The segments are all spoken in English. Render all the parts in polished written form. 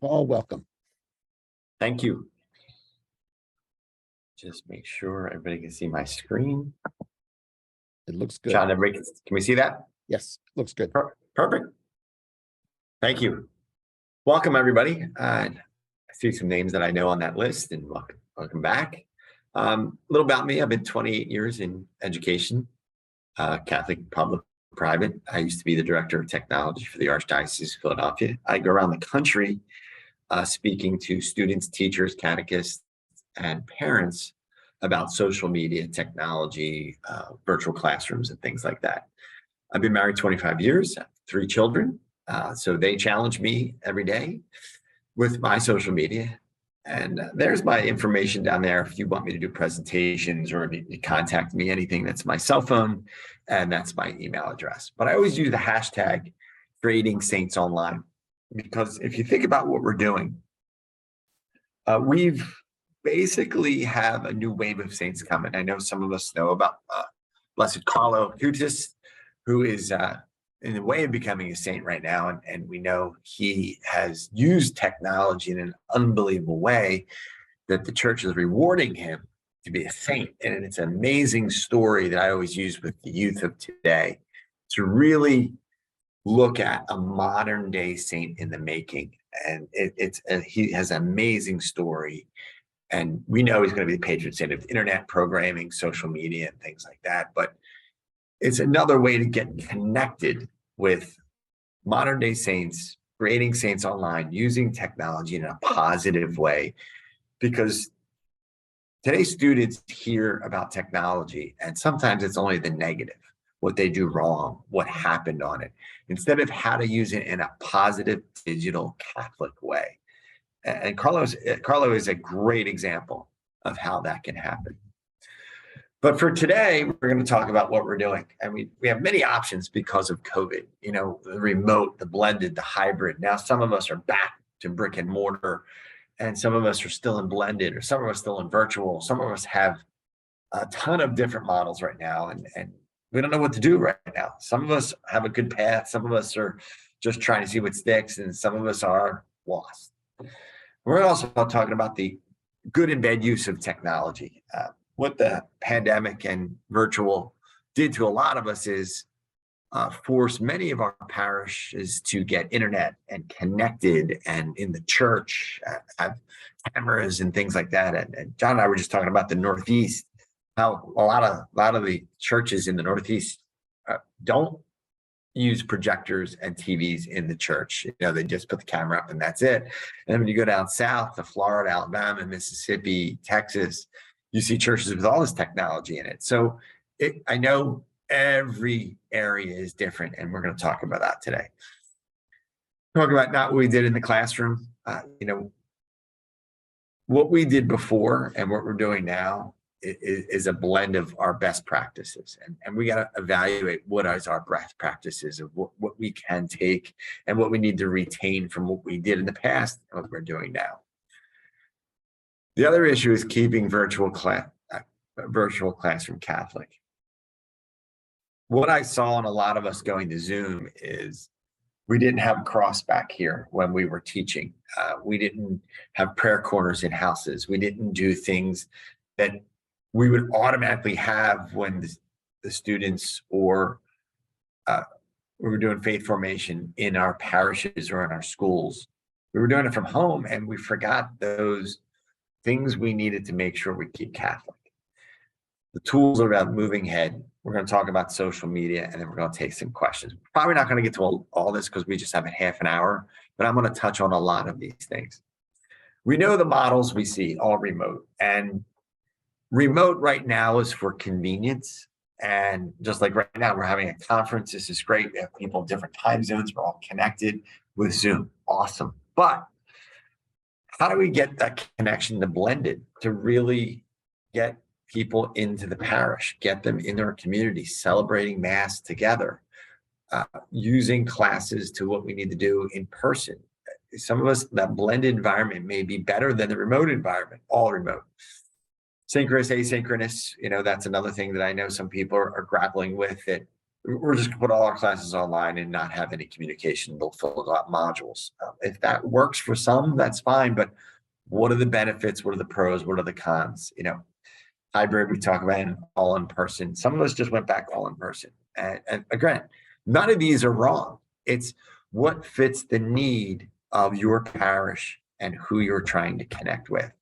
Paul, welcome. Thank you. Just make sure everybody can see my screen. It looks good. John, everybody, can we see that? Yes, looks good. Perfect. Thank you. Welcome, everybody. I see some names that I know on that list, and welcome back. A little about me. I've been 28 years in education, Catholic, public, private. I used to be the director of technology for the Archdiocese of Philadelphia. I go around the country speaking to students, teachers, catechists, and parents about social media, technology, virtual classrooms, and things like that. I've been married 25 years, 3 children. So they challenge me every day with my social media. And there's my information down there if you want me to do presentations or need to contact me, anything. That's my cell phone, and that's my email address. But I always use the hashtag Creating Saints Online, because if you think about what we're doing, we've basically have a new wave of saints coming. I know some of us know about Blessed Carlo Acutis, who is in the way of becoming a saint right now. And we know he has used technology in an unbelievable way that the church is rewarding him to be a saint. And it's an amazing story that I always use with the youth of today to really look at a modern day saint in the making. And he has an amazing story. And we know he's going to be the patron saint of internet programming, social media, and things like that. But it's another way to get connected with modern day saints, creating saints online, using technology in a positive way. Because today's students hear about technology, and sometimes it's only the negative, what they do wrong, what happened on it, instead of how to use it in a positive digital Catholic way. And Carlo is a great example of how that can happen. But for today, we're going to talk about what we're doing. And we have many options because of COVID, the remote, the blended, the hybrid. Now, some of us are back to brick and mortar, and some of us are still in blended, or some of us still in virtual. Some of us have a ton of different models right now, and we don't know what to do right now. Some of us have a good path. Some of us are just trying to see what sticks, and some of us are lost. We're also talking about the good and bad use of technology. What the pandemic and virtual did to a lot of us is force many of our parishes to get internet and connected, and in the church have cameras and things like that. And John and I were just talking about the Northeast, how a lot of the churches in the Northeast don't use projectors and TVs in the church. They just put the camera up and that's it. And then when you go down south to Florida, Alabama, Mississippi, Texas, you see churches with all this technology in it. So I know every area is different, and we're going to talk about that today. Talk about not what we did in the classroom, what we did before and what we're doing now is a blend of our best practices. And we got to evaluate what is our best practices of what we can take and what we need to retain from what we did in the past and what we're doing now. The other issue is keeping virtual classroom Catholic. What I saw in a lot of us going to Zoom is we didn't have cross back here when we were teaching. We didn't have prayer corners in houses. We didn't do things that we would automatically have when the students or we were doing faith formation in our parishes or in our schools. We were doing it from home, and we forgot those things we needed to make sure we keep Catholic. The tools are about moving ahead. We're going to talk about social media, and then we're going to take some questions. Probably not going to get to all this because we just have a half an hour, but I'm going to touch on a lot of these things. We know the models we see, all remote. And remote right now is for convenience. And just like right now, we're having a conference. This is great. We have people in different time zones. We're all connected with Zoom. Awesome. But how do we get that connection to blended, to really get people into the parish, get them in their community, celebrating Mass together, using classes to what we need to do in person? Some of us, that blended environment may be better than the remote environment, all remote. Synchronous, asynchronous, that's another thing that I know some people are grappling with, that we're just gonna put all our classes online and not have any communication. They'll fill out modules. If that works for some, that's fine. But what are the benefits? What are the pros? What are the cons? Hybrid, we talk about all in person. Some of us just went back all in person. And again, none of these are wrong. It's what fits the need of your parish and who you're trying to connect with.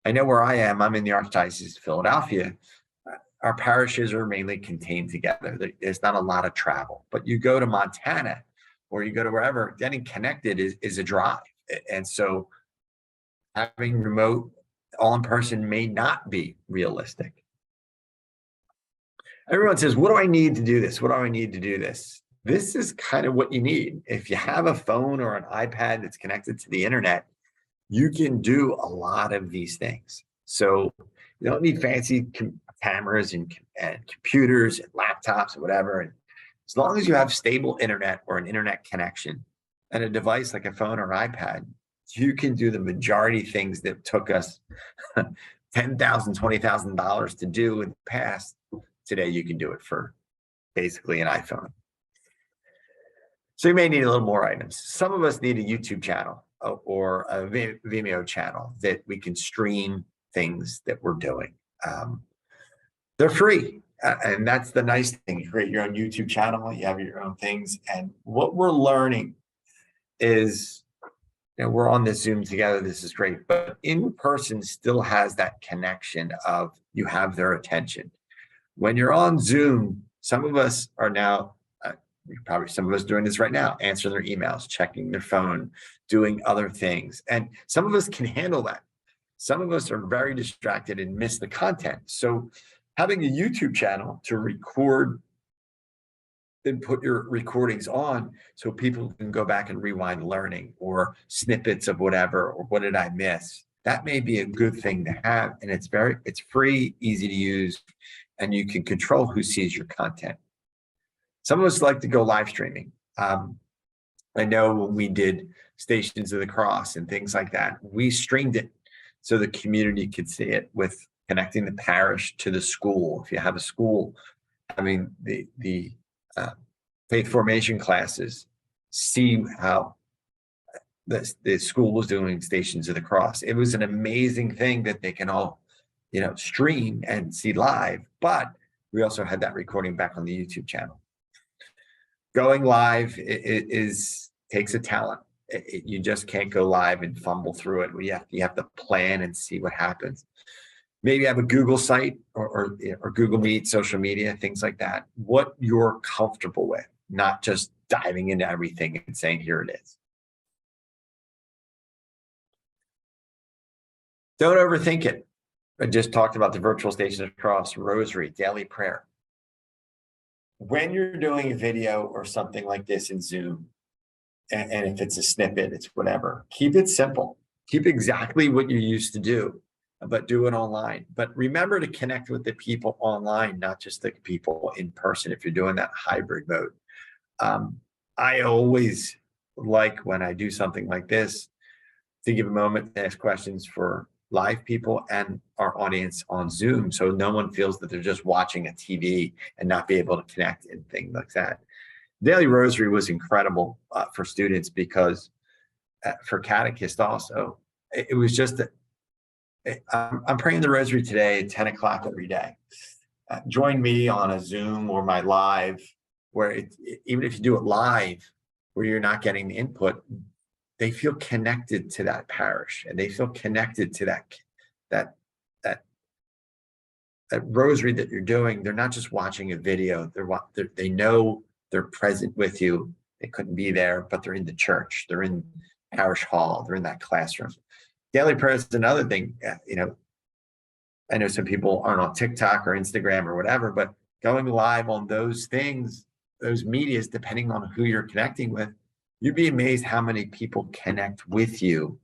I know where I am. I'm in the Archdiocese of Philadelphia. Our parishes are mainly contained together. There's not a lot of travel. But you go to Montana or you go to wherever, getting connected is a drive. And so having remote all in person may not be realistic. Everyone says, what do I need to do this? What do I need to do this? This is kind of what you need. If you have a phone or an iPad that's connected to the internet, you can do a lot of these things. So you don't need fancy cameras and computers and laptops and whatever. And as long as you have stable internet or an internet connection and a device like a phone or iPad, you can do the majority of things that took us $10,000, $20,000 to do in the past. Today, you can do it for basically an iPhone. So you may need a little more items. Some of us need a YouTube channel or a Vimeo channel that we can stream things that we're doing. They're free. And that's the nice thing. You create your own YouTube channel, you have your own things. And what we're learning is, we're on this Zoom together. This is great, but in person still has that connection of you have their attention. When you're on Zoom, some of us are now, probably some of us doing this right now, answering their emails, checking their phone, doing other things. And some of us can handle that. Some of us are very distracted and miss the content. So having a YouTube channel to record and put your recordings on so people can go back and rewind learning or snippets of whatever, or what did I miss? That may be a good thing to have. And it's free, easy to use, and you can control who sees your content. Some of us like to go live streaming. I know when we did Stations of the Cross and things like that, we streamed it so the community could see it, with connecting the parish to the school. If you have a school, the faith formation classes, see how the school was doing Stations of the Cross. It was an amazing thing that they can all, stream and see live, but we also had that recording back on the YouTube channel. Going live takes a talent. You just can't go live and fumble through it. You have to plan and see what happens. Maybe have a Google site or Google Meet, social media, things like that. What you're comfortable with, not just diving into everything and saying, here it is. Don't overthink it. I just talked about the virtual Stations of the Cross, rosary, daily prayer. When you're doing a video or something like this in Zoom, and if it's a snippet, it's whatever, keep it simple. Keep exactly what you used to do, but do it online. But remember to connect with the people online, not just the people in person, if you're doing that hybrid mode. I always like, when I do something like this, to give a moment to ask questions for live people and our audience on Zoom, so no one feels that they're just watching a TV and not be able to connect and things like that. Daily Rosary was incredible for students, because for Catechesis also, it was just I'm praying the Rosary today at 10 o'clock every day. Join me on a Zoom or my live, where even if you do it live, where you're not getting the input, they feel connected to that parish, and they feel connected to that rosary that you're doing. They're not just watching a video. They know they're present with you. They couldn't be there, but they're in the church. They're in parish hall. They're in that classroom. Daily prayer is another thing. I know some people aren't on TikTok or Instagram or whatever, but going live on those things, those medias, depending on who you're connecting with, you'd be amazed how many people connect with you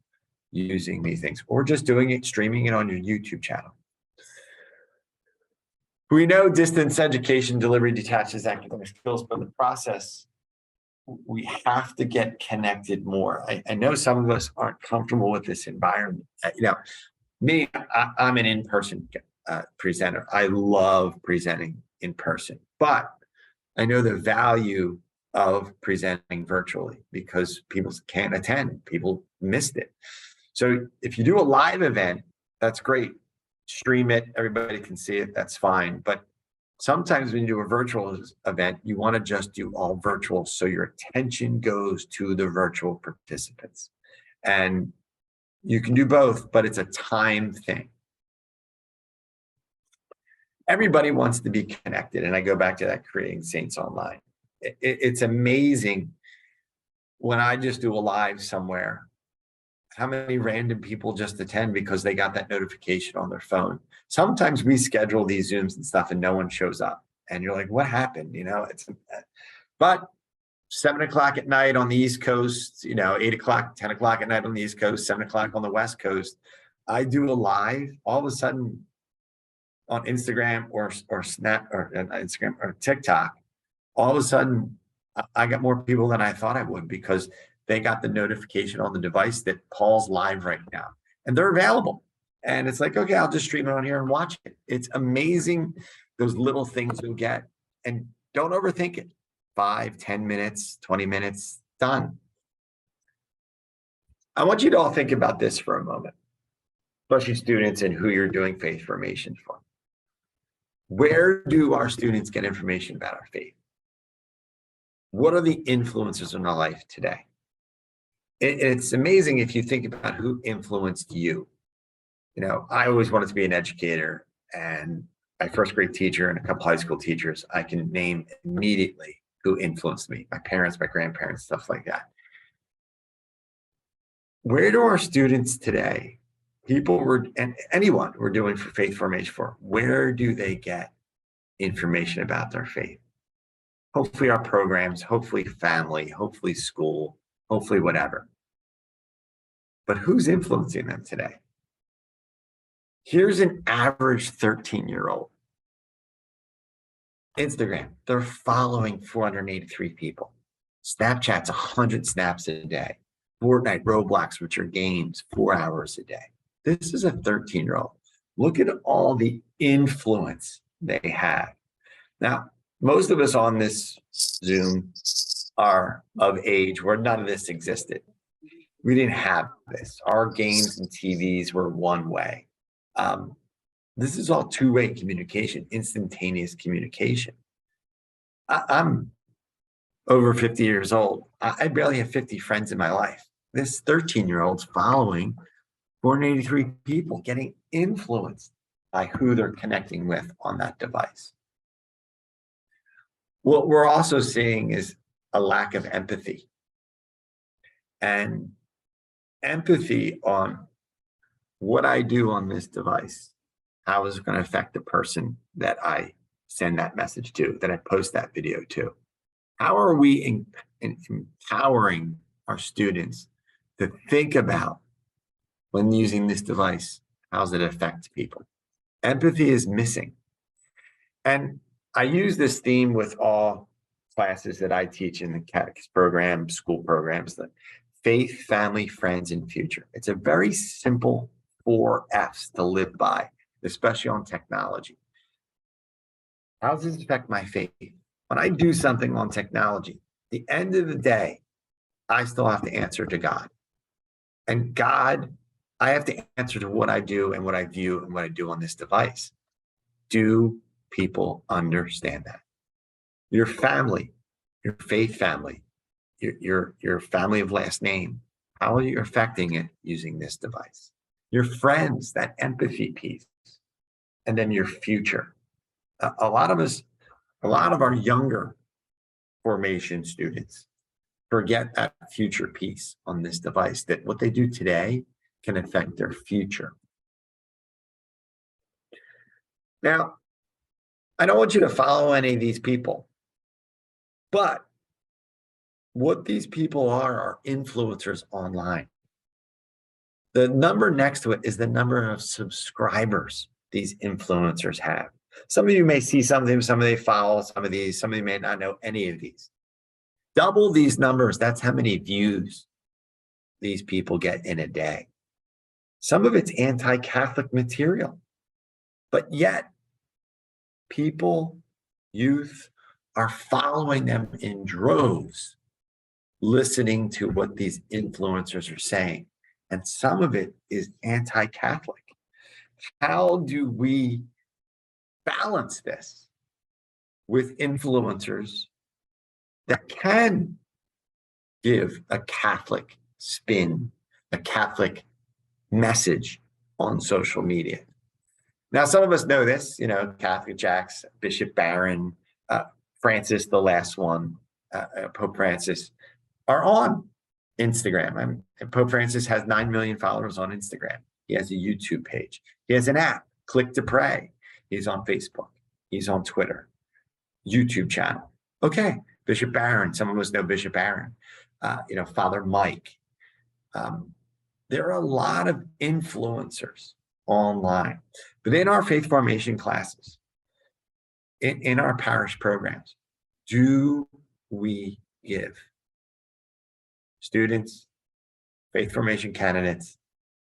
using these things, or just doing it, streaming it on your YouTube channel. We know distance education delivery detaches academic skills, but in the process, we have to get connected more. I know some of us aren't comfortable with this environment. Me, I'm an in-person presenter. I love presenting in person, but I know the value of presenting virtually because people can't attend, people missed it. So if you do a live event, that's great. Stream it, everybody can see it, that's fine. But sometimes when you do a virtual event, you want to just do all virtual so your attention goes to the virtual participants. And you can do both, but it's a time thing. Everybody wants to be connected. And I go back to that creating saints online. It's amazing when I just do a live somewhere, how many random people just attend because they got that notification on their phone. Sometimes we schedule these Zooms and stuff and no one shows up. And you're like, what happened? You know, but 7 o'clock at night on the East Coast, 8 o'clock, 10 o'clock at night on the East Coast, 7 o'clock on the West Coast, I do a live. All of a sudden on Instagram or Snap or Instagram or TikTok, all of a sudden I got more people than I thought I would because they got the notification on the device that Paul's live right now and they're available. And it's like, okay, I'll just stream it on here and watch it. It's amazing those little things you'll get, and don't overthink it. 5, 10 minutes, 20 minutes, done. I want you to all think about this for a moment, especially students and who you're doing faith formation for. Where do our students get information about our faith? What are the influences in our life today? It's amazing if you think about who influenced you. I always wanted to be an educator, and my first grade teacher and a couple high school teachers, I can name immediately who influenced me. My parents, my grandparents, stuff like that. Where do our students today, and anyone we're doing for faith formation for, where do they get information about their faith? Hopefully our programs, hopefully family, hopefully school, hopefully whatever. But who's influencing them today? Here's an average 13-year-old. Instagram, they're following 483 people. Snapchat's 100 snaps a day. Fortnite, Roblox, which are games, 4 hours a day. This is a 13-year-old. Look at all the influence they have. Now, most of us on this Zoom are of age where none of this existed. We didn't have this. Our games and TVs were one way. This is all two-way communication, instantaneous communication. I'm over 50 years old. I barely have 50 friends in my life. This 13-year-old's following 483 people, getting influenced by who they're connecting with on that device. What we're also seeing is a lack of empathy. And empathy on what I do on this device, how is it going to affect the person that I send that message to, that I post that video to? How are we empowering our students to think about, when using this device, how does it affect people? Empathy is missing. And I use this theme with all classes that I teach in the Catechesis program, school programs, the faith, family, friends, and future. It's a very simple 4 F's to live by, especially on technology. How does this affect my faith? When I do something on technology, at the end of the day, I still have to answer to God. And God, I have to answer to what I do and what I view and what I do on this device. Do people understand that? Your family, your faith family, your family of last name, how are you affecting it using this device? Your friends, that empathy piece, and then your future. A lot of our younger formation students forget that future piece on this device, that what they do today can affect their future. Now, I don't want you to follow any of these people, but what these people are influencers online. The number next to it is the number of subscribers these influencers have. Some of you may see some of them, some of they follow some of these, some of you may not know any of these. Double these numbers, that's how many views these people get in a day. Some of it's anti-Catholic material, but yet people, youth, are following them in droves, listening to what these influencers are saying. And some of it is anti-Catholic. How do we balance this with influencers that can give a Catholic spin, a Catholic message on social media? Now, some of us know this, Catholic Jacks, Bishop Barron, Francis, the last one, Pope Francis, are on Instagram. Pope Francis has 9 million followers on Instagram. He has a YouTube page. He has an app, Click to Pray. He's on Facebook. He's on Twitter, YouTube channel. Okay, Bishop Barron. Some of us know Bishop Barron. Father Mike. There are a lot of influencers online. But in our faith formation classes, in our parish programs, do we give students, faith formation candidates,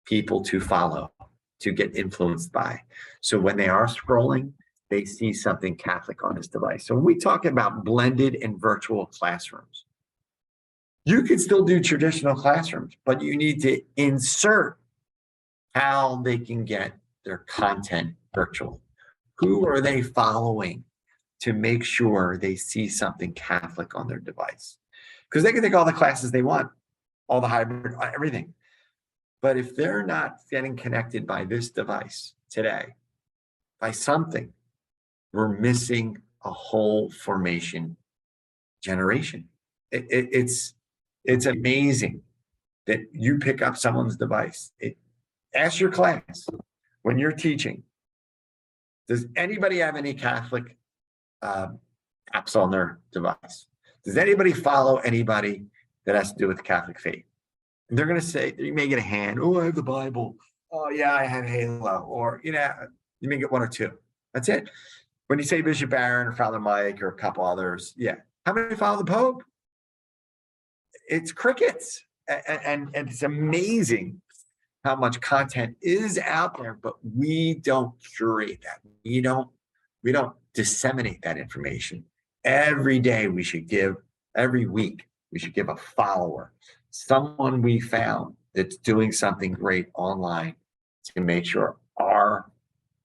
people to follow, to get influenced by? So when they are scrolling, they see something Catholic on this device. So when we talk about blended and virtual classrooms, you can still do traditional classrooms, but you need to insert how they can get their content virtual. Who are they following to make sure they see something Catholic on their device? Because they can take all the classes they want, all the hybrid, everything. But if they're not getting connected by this device today, by something, we're missing a whole formation generation. It's amazing that you pick up someone's device. Ask your class when you're teaching, does anybody have any Catholic apps on their device? Does anybody follow anybody that has to do with the Catholic faith? And they're going to say, you may get a hand. Oh, I have the Bible. Oh, yeah, I have Halo. Or, you may get one or two. That's it. When you say Bishop Barron or Father Mike or a couple others, yeah. How many follow the Pope? It's crickets. And it's amazing how much content is out there, but we don't curate that. We don't disseminate that information. Every day every week, we should give a follower, someone we found that's doing something great online to make sure our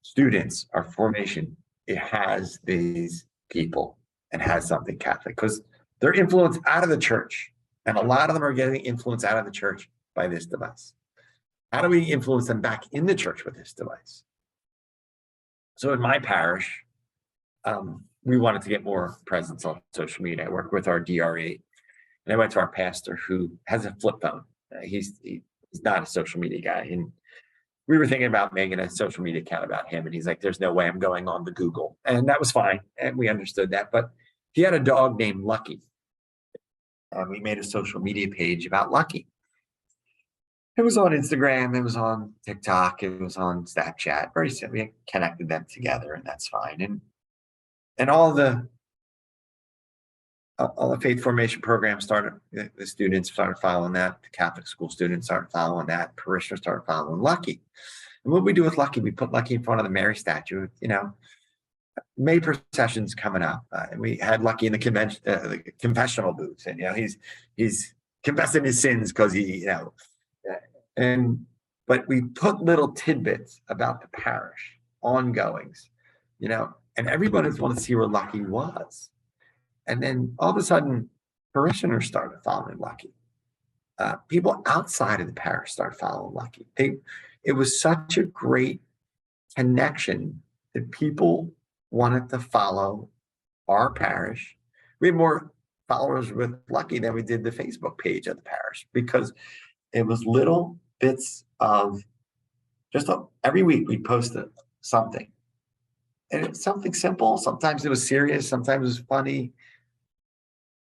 students, our formation, it has these people and has something Catholic, because they're influenced out of the church. And a lot of them are getting influenced out of the church by this device. How do we influence them back in the church with this device? So in my parish, we wanted to get more presence on social media. I work with our DR8, and I went to our pastor who has a flip phone. He's not a social media guy. And we were thinking about making a social media account about him. And he's like, there's no way I'm going on the Google. And that was fine. And we understood that. But he had a dog named Lucky. And we made a social media page about Lucky. It was on Instagram, it was on TikTok, it was on Snapchat. Very simple. We connected them together, and that's fine. And all the faith formation programs started. The students started following that. The Catholic school students started following that. Parishioners started following Lucky. And what we do with Lucky, we put Lucky in front of the Mary statue. May processions coming up, and we had Lucky in the confessional booth, and he's confessing his sins because but we put little tidbits about the parish, ongoings, and everybody wanted to see where Lucky was. And then all of a sudden, parishioners started following Lucky. People outside of the parish started following Lucky. It was such a great connection that people wanted to follow our parish. We had more followers with Lucky than we did the Facebook page of the parish, because it was little bits of every week we posted something. And it's something simple. Sometimes it was serious. Sometimes it was funny.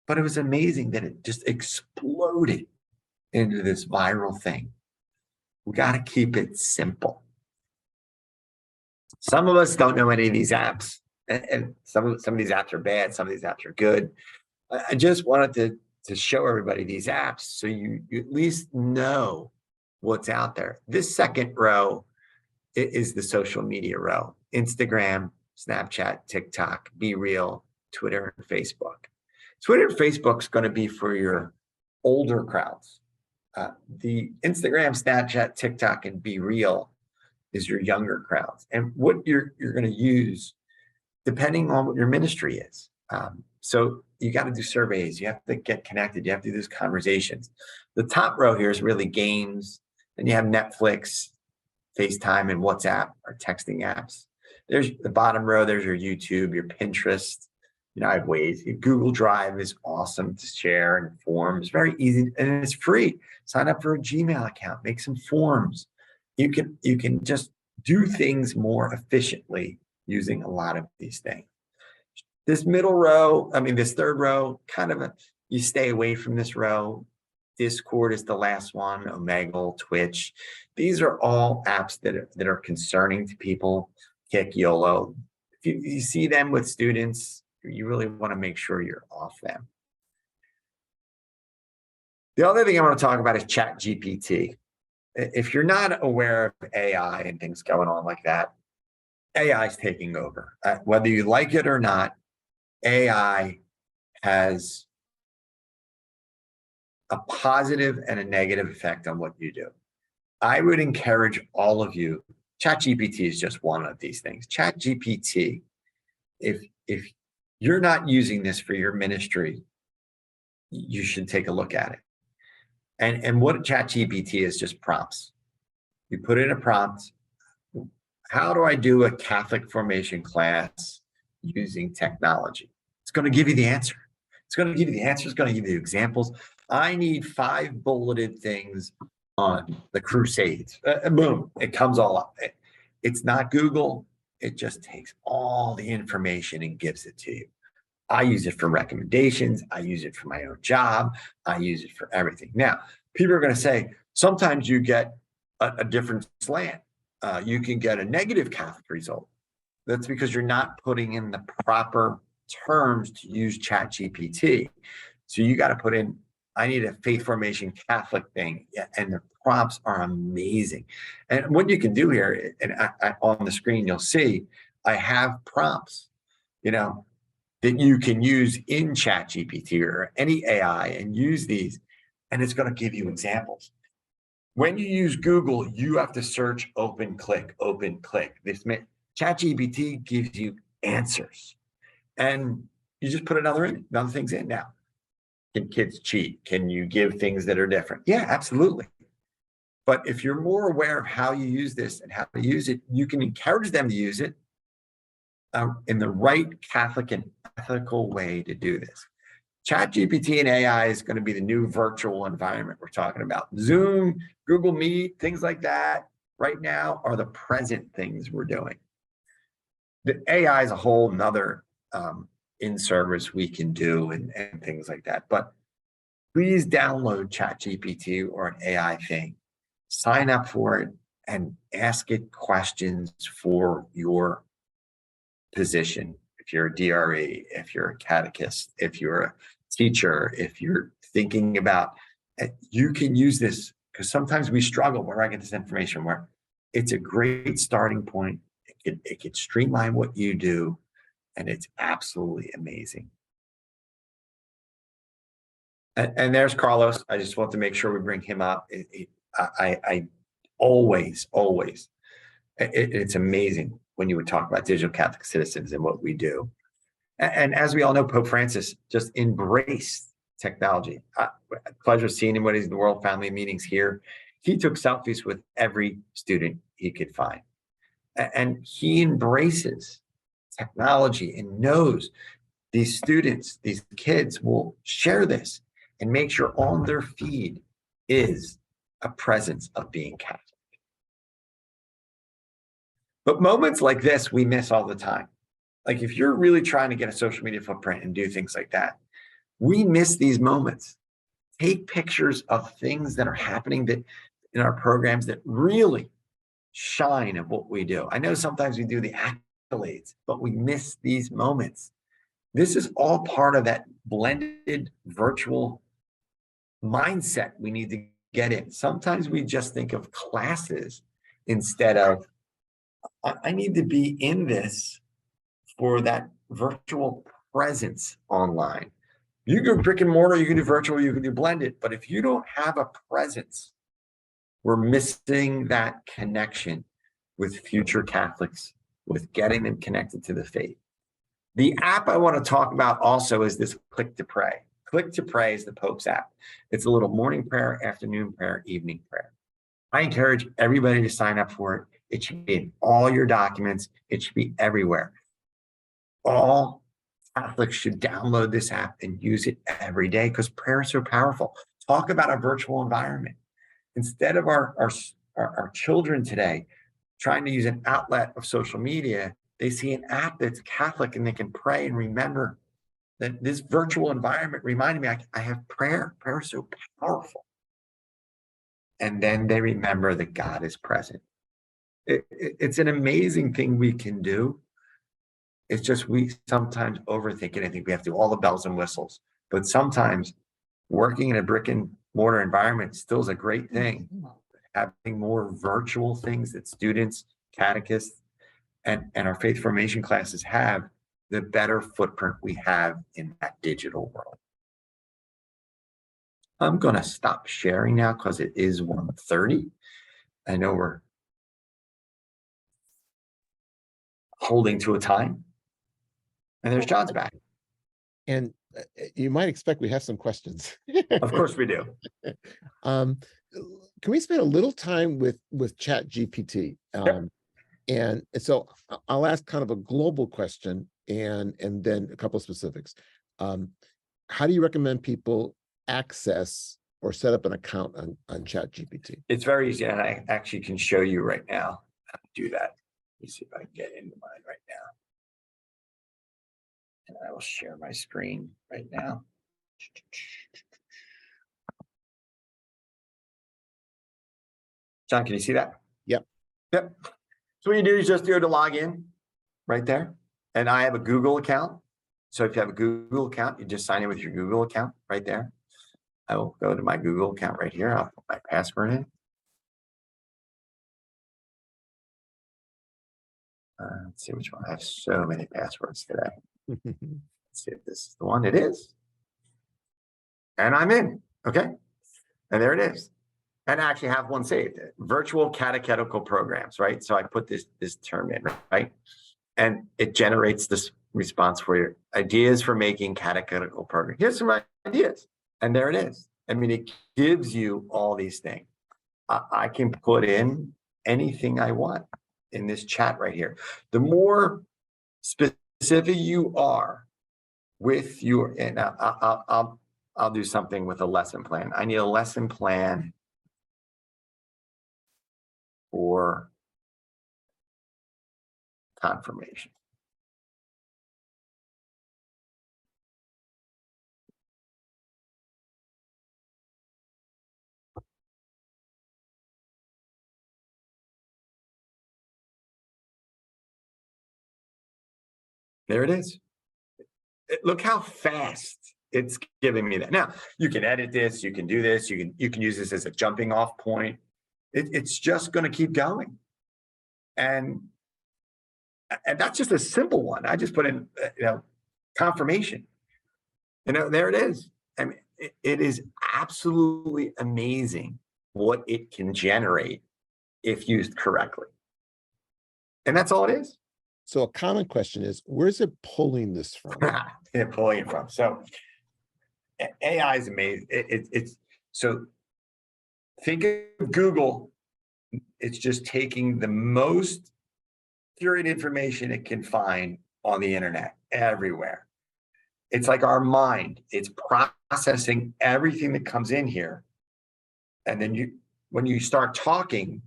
But it was amazing that it just exploded into this viral thing. We got to keep it simple. Some of us don't know any of these apps. And some of these apps are bad. Some of these apps are good. I just wanted to show everybody these apps so you at least know what's out there. This second row is the social media row: Instagram, Snapchat, TikTok, Be Real, Twitter and Facebook. Twitter and Facebook's going to be for your older crowds. The Instagram, Snapchat, TikTok, and Be Real is your younger crowds. And what you're going to use depending on what your ministry is. So you got to do surveys. You have to get connected. You have to do these conversations. The top row here is really games. Then you have Netflix, FaceTime, and WhatsApp or texting apps. There's the bottom row. There's your YouTube, your Pinterest. I have ways. Google Drive is awesome to share and forms. Very easy and it's free. Sign up for a Gmail account. Make some forms. You can just do things more efficiently using a lot of these things. This middle row, this third row, you stay away from this row. Discord is the last one, Omegle, Twitch. These are all apps that are concerning to people. Kick, YOLO. If you see them with students, you really want to make sure you're off them. The other thing I want to talk about is ChatGPT. If you're not aware of AI and things going on like that, AI is taking over. Whether you like it or not, AI has a positive and a negative effect on what you do. I would encourage all of you, ChatGPT is just one of these things. ChatGPT, if you're not using this for your ministry, you should take a look at it. And what ChatGPT is just prompts. You put in a prompt. How do I do a Catholic formation class using technology? It's going to give you the answer. It's going to give you the answer. It's going to give you examples. I need 5 bulleted things on the Crusades. Boom, it comes all up. It's not Google. It just takes all the information and gives it to you. I use it for recommendations. I use it for my own job. I use it for everything. Now, people are going to say, sometimes you get a different slant. You can get a negative Catholic result. That's because you're not putting in the proper terms to use ChatGPT. So you got to put in, I need a faith formation Catholic thing. Yeah, and the prompts are amazing. And what you can do here, and on the screen, you'll see, I have prompts, that you can use in ChatGPT or any AI and use these, and it's going to give you examples. When you use Google, you have to search open click. This ChatGPT gives you answers, and you just put another things in. Now, can kids cheat? Can you give things that are different? Yeah, absolutely. But if you're more aware of how you use this and how to use it, you can encourage them to use it in the right Catholic and ethical way to do this. ChatGPT and AI is going to be the new virtual environment we're talking about. Zoom, Google Meet, things like that right now are the present things we're doing. The AI is a whole nother in-service we can do and things like that. But please download ChatGPT or an AI thing, sign up for it, and ask it questions for your position. If you're a DRE, if you're a catechist, if you're a teacher, if you're thinking about, you can use this, because sometimes we struggle where I get this information, where it's a great starting point. It could streamline what you do, and it's absolutely amazing. And there's Carlos. I just want to make sure we bring him up. I always, it's amazing when you would talk about digital Catholic citizens and what we do. And as we all know, Pope Francis just embraced technology. Pleasure seeing him when he's in the World Family Meetings here. He took selfies with every student he could find. And he embraces technology and knows these students, these kids will share this and make sure on their feed is a presence of being Catholic. But moments like this, we miss all the time. Like if you're really trying to get a social media footprint and do things like that, we miss these moments. Take pictures of things that are happening that in our programs that really shine of what we do. I know sometimes we do the accolades, but we miss these moments. This is all part of that blended virtual mindset we need to get in. Sometimes we just think of classes instead of, I need to be in this for that virtual presence online. You can do brick and mortar, you can do virtual, you can do blended, but if you don't have a presence, we're missing that connection with future Catholics, with getting them connected to the faith. The app I want to talk about also is this Click to Pray. Click to Pray is the Pope's app. It's a little morning prayer, afternoon prayer, evening prayer. I encourage everybody to sign up for it. It should be in all your documents. It should be everywhere. All Catholics should download this app and use it every day because prayer is so powerful. Talk about a virtual environment. Instead of our children today trying to use an outlet of social media, they see an app that's Catholic and they can pray and remember that this virtual environment reminded me I have prayer. Prayer is so powerful. And then they remember that God is present. It's an amazing thing we can do. It's just we sometimes overthink it. I think we have to do all the bells and whistles. But sometimes working in a brick and mortar environment still is a great thing. Having more virtual things that students, catechists, and our faith formation classes have, the better footprint we have in that digital world. I'm going to stop sharing now because it is 1:30. I know we're holding to a time. And there's John's back. And you might expect we have some questions. Of course we do. Can we spend a little time with Chat GPT? Yep. And so I'll ask kind of a global question and then a couple of specifics. How do you recommend people access or set up an account on Chat GPT? It's very easy, and I actually can show you right now how to do that. Let me see if I can get into mine right now. And I will share my screen right now. John, can you see that? Yep. Yep. So what you do is just go to log in right there. And I have a Google account. So if you have a Google account, you just sign in with your Google account right there. I will go to my Google account right here. I'll put my password in. Let's see which one. I have so many passwords today. Let's see if this is the one. It is. And I'm in. Okay. And there it is. And I actually have one saved. Virtual catechetical programs, right? So I put this term in, right? And it generates this response for your ideas for making catechetical programs. Here's some ideas. And there it is. I mean, it gives you all these things. I can put in anything I want in this chat right here. The more specific you are with your, and I'll do something with a lesson plan. I need a lesson plan for confirmation. There it is. Look how fast it's giving me that. Now, you can edit this, you can do this, you can use this as a jumping off point. It's just going to keep going. And that's just a simple one. I just put in, confirmation. There it is. I mean, it is absolutely amazing what it can generate if used correctly. And that's all it is. So a common question is, where's it pulling this from? Pulling it from. So AI is amazing. It's so think of Google. It's just taking the most curated information it can find on the internet everywhere. It's like our mind. It's processing everything that comes in here. And then when you start talking,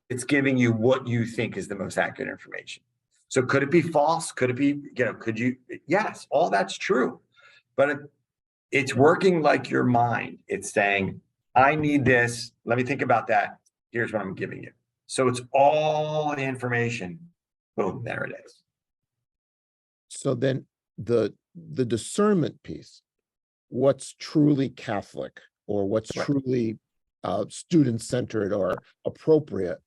it's giving you what you think is the most accurate information. So could it be false? Could it be, could you? Yes, all that's true. But it's working like your mind. It's saying, I need this. Let me think about that. Here's what I'm giving you. So it's all the information. Boom, there it is. So then the discernment piece, what's truly Catholic or what's truly student-centered or appropriate,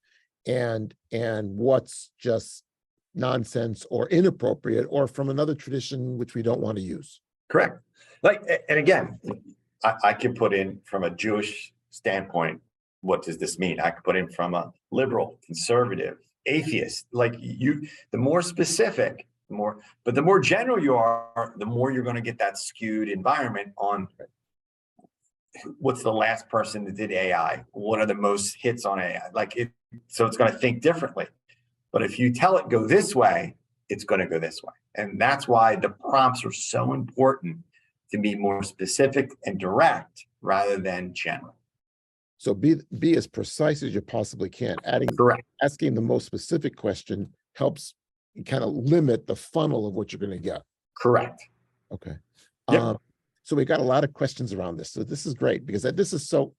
and what's just nonsense or inappropriate or from another tradition which we don't want to use. Correct. Like, and again, I could put in from a Jewish standpoint, what does this mean? I could put in from a liberal, conservative, atheist. Like the more specific, but the more general you are, the more you're going to get that skewed environment on what's the last person that did AI? What are the most hits on AI? So it's going to think differently. But if you tell it go this way, it's going to go this way. And that's why the prompts are so important, to be more specific and direct rather than general. So be as precise as you possibly can. Asking the most specific question helps kind of limit the funnel of what you're going to get. Correct. Okay. Yep. So we got a lot of questions around this. So this is great because this is so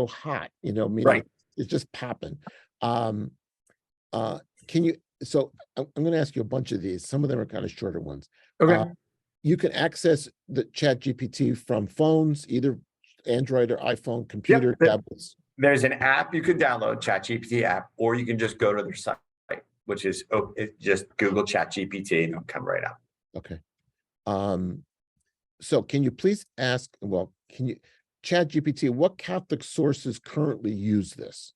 hot, meaning right. It's just popping. So I'm going to ask you a bunch of these. Some of them are kind of shorter ones. Okay. You can access the ChatGPT from phones, either Android or iPhone, computer, tablets. There's an app you can download, ChatGPT app, or you can just go to their site, which is just Google ChatGPT and it'll come right up. Okay. So can you please ChatGPT, what Catholic sources currently use this?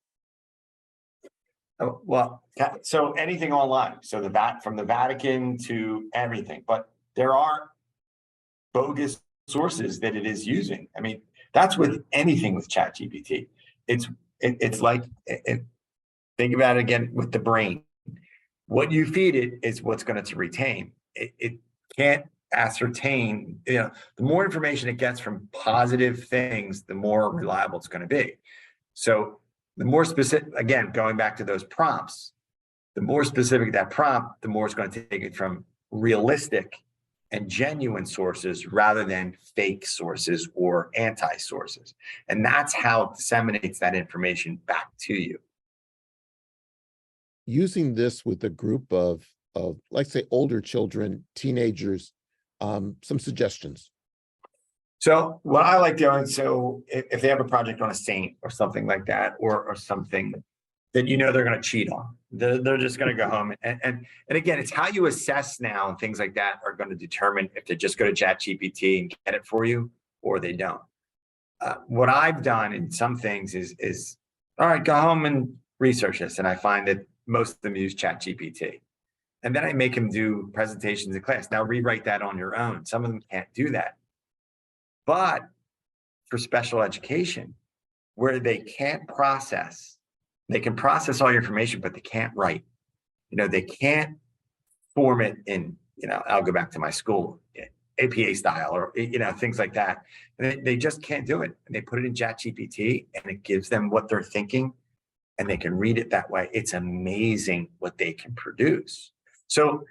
So anything online. So from the Vatican to everything, but there are bogus sources that it is using. I mean, that's with anything with ChatGPT. It's like, think about it again with the brain. What you feed it is what's going to retain. It can't ascertain, the more information it gets from positive things, the more reliable it's going to be. So the more specific, again, going back to those prompts, the more specific that prompt, the more it's going to take it from realistic and genuine sources rather than fake sources or anti-sources. And that's how it disseminates that information back to you. Using this with a group of let's say older children, teenagers, some suggestions. So what I like doing, so if they have a project on a saint or something like that, or something that they're going to cheat on, they're just going to go home. And again, it's how you assess now and things like that are going to determine if they just go to ChatGPT and get it for you or they don't. What I've done in some things is all right, go home and research this. And I find that most of them use ChatGPT. And then I make them do presentations in class. Now rewrite that on your own. Some of them can't do that. But for special education, where they can't process, they can process all your information, but they can't write. They can't form it in, I'll go back to my school, APA style or, things like that. And they just can't do it. And they put it in ChatGPT and it gives them what they're thinking and they can read it that way. It's amazing what they can produce. So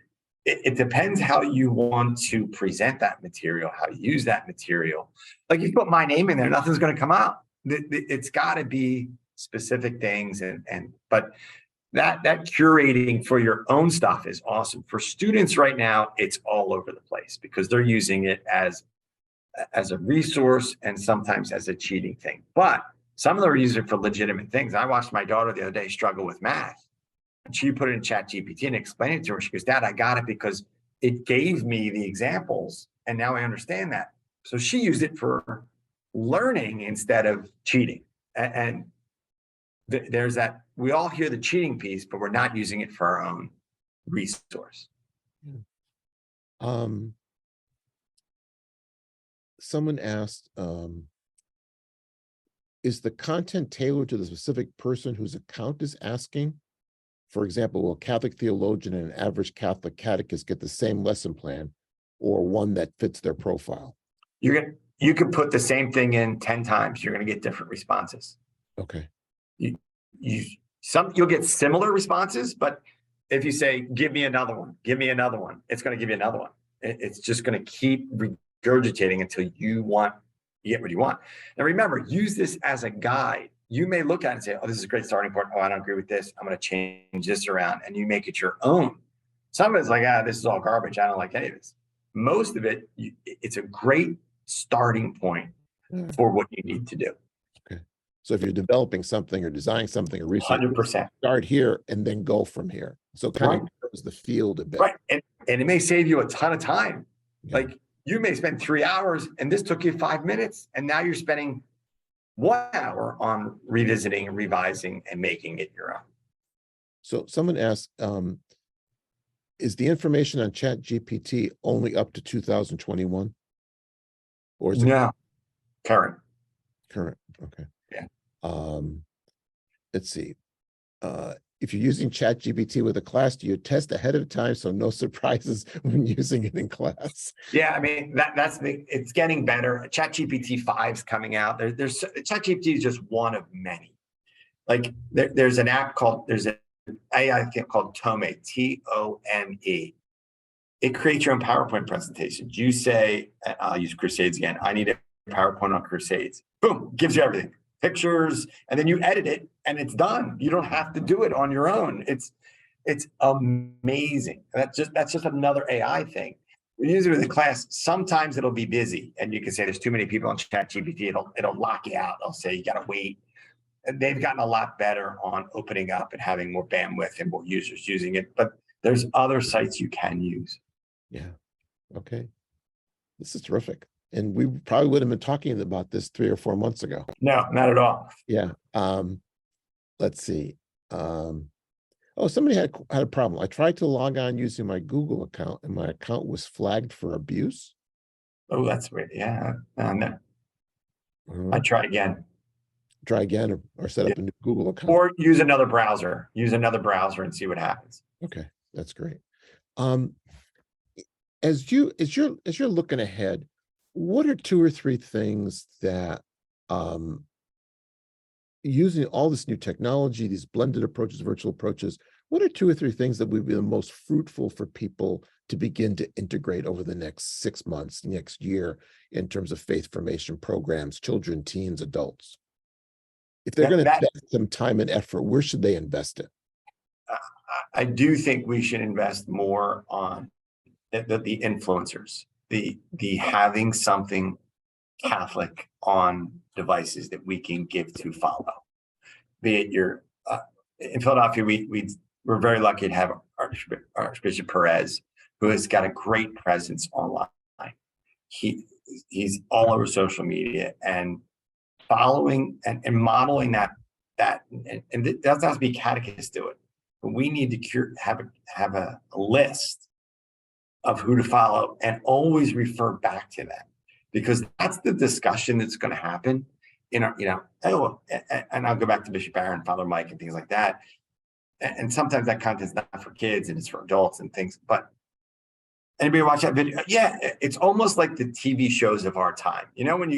it depends how you want to present that material, how you use that material. Like if you put my name in there, nothing's going to come out. It's got to be specific things. But that curating for your own stuff is awesome. For students right now, it's all over the place because they're using it as a resource and sometimes as a cheating thing. But some of them are using it for legitimate things. I watched my daughter the other day struggle with math. And she put it in ChatGPT and explained it to her. She goes, Dad, I got it because it gave me the examples. And now I understand that. So she used it for learning instead of cheating. And there's that, we all hear the cheating piece, but we're not using it for our own resource. Someone asked, is the content tailored to the specific person whose account is asking? For example, will a Catholic theologian and an average Catholic catechist get the same lesson plan or one that fits their profile? You can put the same thing in 10 times. You're going to get different responses. Okay. You'll get similar responses, but if you say, give me another one, it's going to give you another one. It's just going to keep regurgitating until you get what you want. Now remember, use this as a guide. You may look at it and say, oh, this is a great starting point. Oh, I don't agree with this. I'm going to change this around. And you make it your own. Some of it's like, this is all garbage. I don't like any of this. Most of it, it's a great starting point for what you need to do. Okay. So if you're developing something or designing something or research, 100%. start here and then go from here. So kind of narrows the field a bit. Right. And it may save you a ton of time. Yeah. Like you may spend 3 hours and this took you 5 minutes. And now you're spending 1 hour on revisiting and revising and making it your own. So someone asked, is the information on Chat GPT only up to 2021? Or is it No, current? current? Okay. Yeah. Let's see. If you're using Chat GPT with a class, do you test ahead of time so no surprises when using it in class? Yeah, I mean it's getting better. ChatGPT 5 is coming out. There's ChatGPT is just one of many. Like there's an AI thing called Tome, Tome. It creates your own PowerPoint presentations. You say, I'll use Crusades again. I need a PowerPoint on Crusades. Boom, gives you everything, pictures, and then you edit it, and it's done. You don't have to do it on your own. It's amazing. That's just another AI thing. We use it in the class. Sometimes it'll be busy, and you can say there's too many people on ChatGPT. It'll lock you out. It'll say you got to wait. And they've gotten a lot better on opening up and having more bandwidth and more users using it. But there's other sites you can use. Yeah. Okay. This is terrific. And we probably would have been talking about this 3 or 4 months ago. No, not at all. Yeah. Let's see. Oh, somebody had a problem. I tried to log on using my Google account and my account was flagged for abuse. Oh, that's weird. Yeah. No. Uh, I try again. Try again or set up a new Google account. Or use another browser. Use another browser and see what happens. Okay, that's great. As you're looking ahead, what are 2 or 3 things that using all this new technology, these blended approaches, virtual approaches, what are 2 or 3 things that would be the most fruitful for people to begin to integrate over the next 6 months, next year, in terms of faith formation programs, children, teens, adults? If they're going to invest some time and effort, where should they invest it? I do think we should invest more on the influencers, the having something Catholic on devices that we can give to follow. Be it your in Philadelphia, we're very lucky to have Archbishop Perez, who has got a great presence online. He's all over social media and following and modeling that and it doesn't have to be catechists do it, but we need to have a list of who to follow and always refer back to that, because that's the discussion that's going to happen in our, and I'll go back to Bishop Aaron, Father Mike, and things like that. And sometimes that content's not for kids and it's for adults and things. But anybody watch that video? Yeah, it's almost like the TV shows of our time. When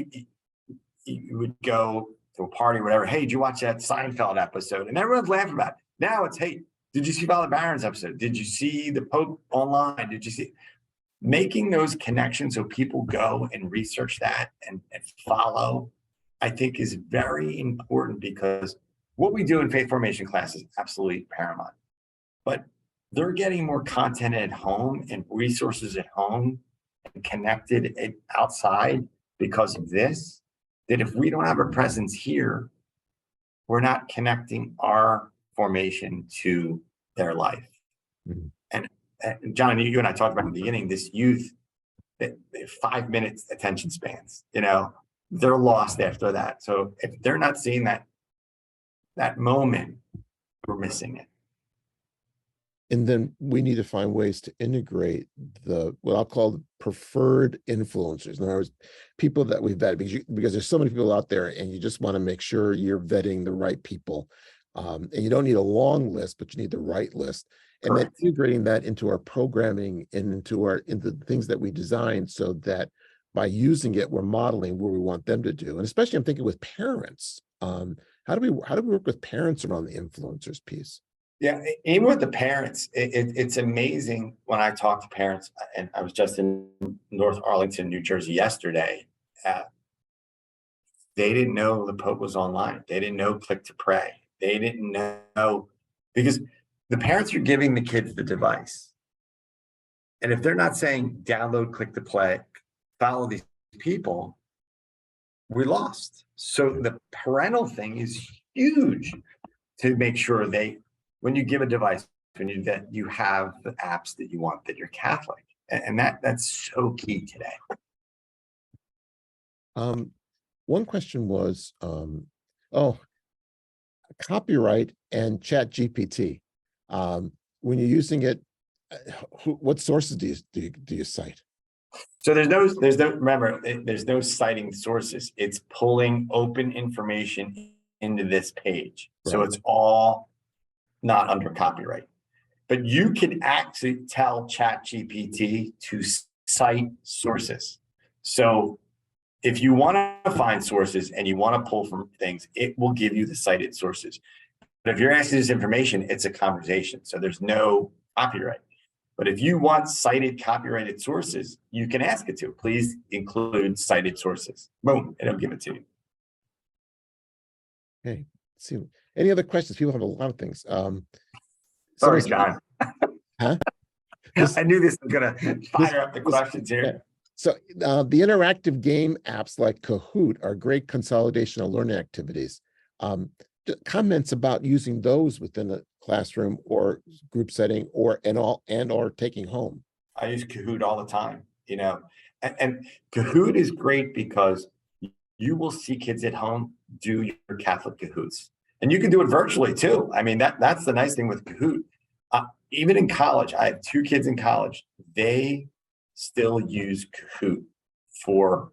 you would go to a party or whatever. Hey, did you watch that Seinfeld episode? And everyone's laughing about it. Now it's, hey, did you see Father Barron's episode? Did you see the Pope online? Did you see? Making those connections so people go and research that and follow, I think is very important, because what we do in faith formation class is absolutely paramount. But they're getting more content at home and resources at home and connected outside because of this, that if we don't have a presence here, we're not connecting our formation to their life. Mhm. And John, you and I talked about in the beginning, this youth, that 5 minutes attention spans, they're lost after that. So if they're not seeing that moment, we're missing it. And then we need to find ways to integrate what I'll call the preferred influencers. In other words, people that we've vetted, because there's so many people out there and you just want to make sure you're vetting the right people. And you don't need a long list, but you need the right list. And then integrating that into our programming and into the things that we design, so that by using it, we're modeling where we want them to do. And especially I'm thinking with parents, how do we work with parents around the influencers piece? Yeah, even with the parents, it's amazing when I talk to parents, and I was just in North Arlington, New Jersey yesterday. They didn't know the Pope was online. They didn't know Click to Pray. They didn't know, because the parents are giving the kids the device. And if they're not saying download, Click to Play, follow these people, we lost. So the parental thing is huge to make sure when you give a device, when you have the apps that you want that you're Catholic, and that's so key today. One question was, copyright and Chat GPT. When you're using it, what sources do you cite? So there's no citing sources. It's pulling open information into this page. So Right. it's all not under copyright. But you can actually tell ChatGPT to cite sources. So if you want to find sources and you want to pull from things, it will give you the cited sources. But if you're asking this information, it's a conversation. So there's no copyright. But if you want cited copyrighted sources, you can ask it to. Please include cited sources. Boom, it'll give it to you. Okay. Let's see. Any other questions? People have a lot of things. Sorry, John. Huh? I knew this was going to fire up the questions here. Yeah. So the interactive game apps like Kahoot are great consolidation of learning activities. Comments about using those within a classroom or group setting or taking home. I use Kahoot all the time, and Kahoot is great because you will see kids at home do your Catholic Kahoots, and you can do it virtually too. I mean, that's the nice thing with Kahoot. Even in college, I have 2 kids in college. They still use Kahoot for,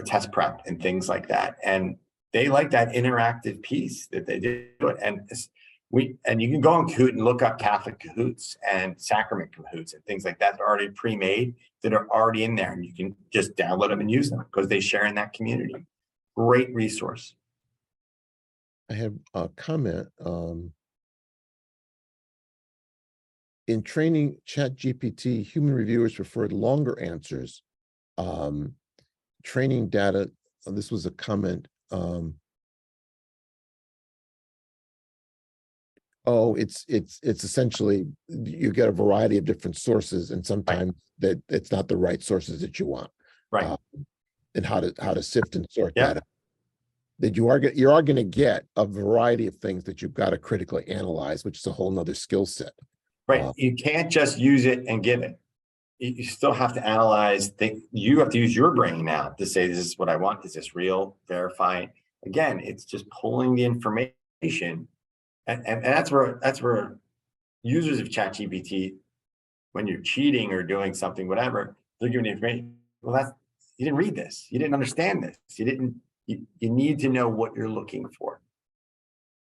test prep and things like that. And they like that interactive piece that they do. And you can go on Kahoot and look up Catholic Kahoots and sacrament Kahoots and things like that. They're already pre-made, that are already in there, and you can just download them and use them because they share in that community. Great resource. I have a comment. In training ChatGPT, human reviewers preferred longer answers. Training data, this was a comment. It's essentially you get a variety of different sources, and sometimes that it's not the right sources that you want. Right. And how to sift and sort Yeah. that out. That you are going to get a variety of things that you've got to critically analyze, which is a whole nother skill set. Right. You can't just use it and give it. You still have to analyze. You have to use your brain now to say, this is what I want. Is this real? Verify it. Again, it's just pulling the information. And that's where users of ChatGPT, when you're cheating or doing something, whatever, they're giving you information. Well, you didn't read this. You didn't understand this. You need to know what you're looking for.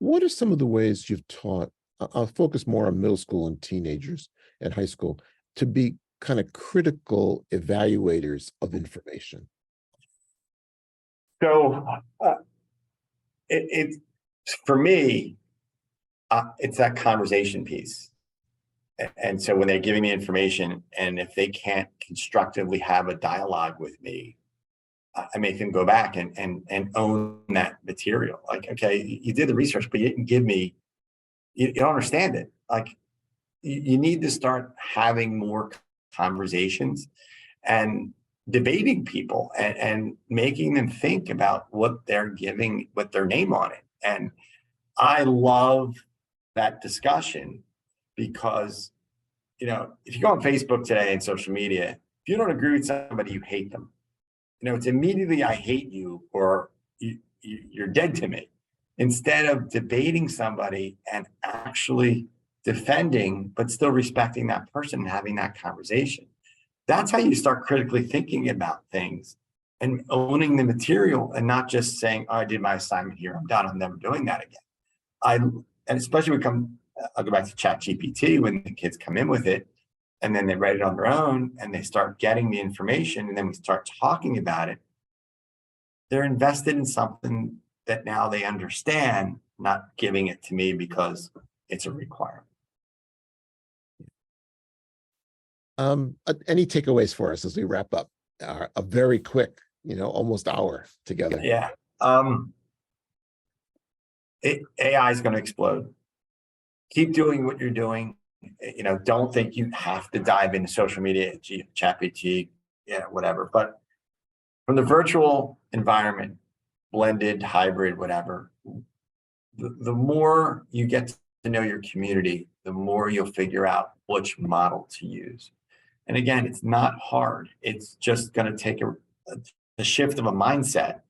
What are some of the ways you've taught? I'll focus more on middle school and teenagers and high school to be kind of critical evaluators of information. So it's for me, it's that conversation piece. And so when they're giving me information, and if they can't constructively have a dialogue with me, I make them go back and own that material. Like, okay, you did the research, but you didn't give me, you don't understand it. Like, you need to start having more conversations and debating people and making them think about what they're giving, what their name on it. And I love that discussion because, if you go on Facebook today and social media, if you don't agree with somebody, you hate them. It's immediately, I hate you, or you're dead to me, instead of debating somebody and actually defending, but still respecting that person and having that conversation. That's how you start critically thinking about things and owning the material, and not just saying, oh, I did my assignment here, I'm done, I'm never doing that again. And especially I'll go back to ChatGPT, when the kids come in with it and then they write it on their own and they start getting the information, and then we start talking about it. They're invested in something that now they understand, not giving it to me because it's a requirement. Any takeaways for us as we wrap up? A very quick, almost hour together. Yeah. AI is going to explode. Keep doing what you're doing. Don't think you have to dive into social media, ChatGPT, whatever. But from the virtual environment, blended, hybrid, whatever, the more you get to know your community, the more you'll figure out which model to use. And again, it's not hard. It's just going to take a shift of a mindset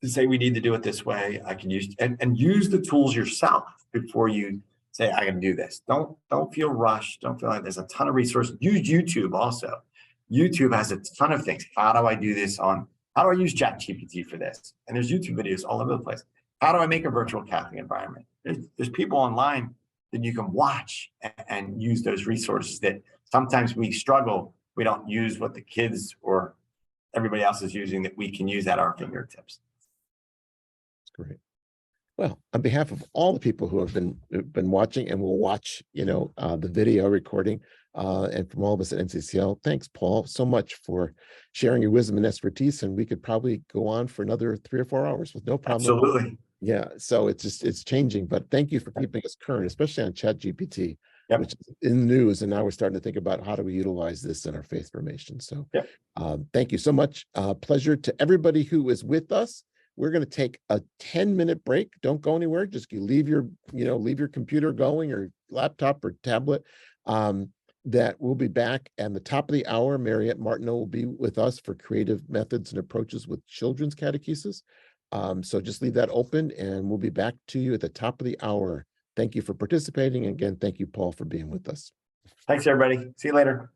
to say we need to do it this way. I can use and use the tools yourself before you say I can do this. Don't feel rushed. Don't feel like there's a ton of resources. Use YouTube also. YouTube has a ton of things. How do I do this on? How do I use ChatGPT for this? And there's YouTube videos all over the place. How do I make a virtual Catholic environment? There's people online that you can watch and use those resources that sometimes we struggle. We don't use what the kids or everybody else is using that we can use at our fingertips. Great. Well, on behalf of all the people who have been watching and will watch, the video recording, and from all of us at NCCL, thanks, Paul, so much for sharing your wisdom and expertise. And we could probably go on for another 3 or 4 hours with no problem. Absolutely. Yeah. So it's changing, but thank you for keeping us current, especially on ChatGPT, Yep. which is in the news. And now we're starting to think about how do we utilize this in our faith formation. So yep. Thank you so much. Pleasure to everybody who is with us. We're going to take a 10-minute break. Don't go anywhere. Just leave your computer going or laptop or tablet. That we'll be back at the top of the hour. Mariette Martineau will be with us for creative methods and approaches with children's catechesis. So just leave that open and we'll be back to you at the top of the hour. Thank you for participating. Again, thank you, Paul, for being with us. Thanks, everybody. See you later.